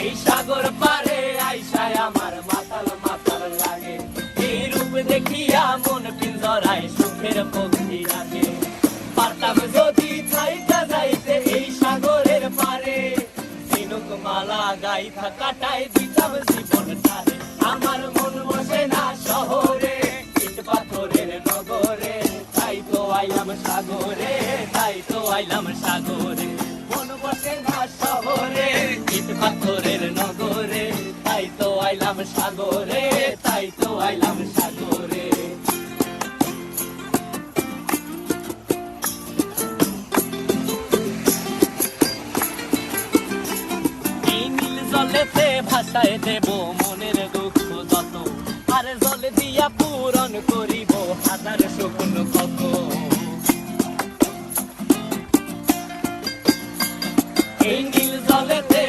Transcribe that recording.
এই সাগর পারে আইসায় আমার মাতাল মাতাল লাগে, এই রূপ দেখিয়া মন পিঞ্জরায় সুখের পক্ষী রাখে। পারতাম যদি থাইকা যাইতে এই সাগরের পারে, ঝিনুক মালা গাইথা কাটাই দিতাম জীবনটারে। আমার মন বসে না শহরে, ইট পাথরের নগরে, তাই তো আইলাম সাগরে, তাই তো আইলাম সাগরে। মন বসে না শহরে, ইট পাথরের নগরে, তাই তো আইলাম সাগরে, তাই তো আইলাম সাগরে। এই নীল জলেতে ভাসায় দেব মনের দুঃখ যত, আর জলে দিয়া পূরণ করিব হাজার স্বপ্ন কত। এই নীল জলেতে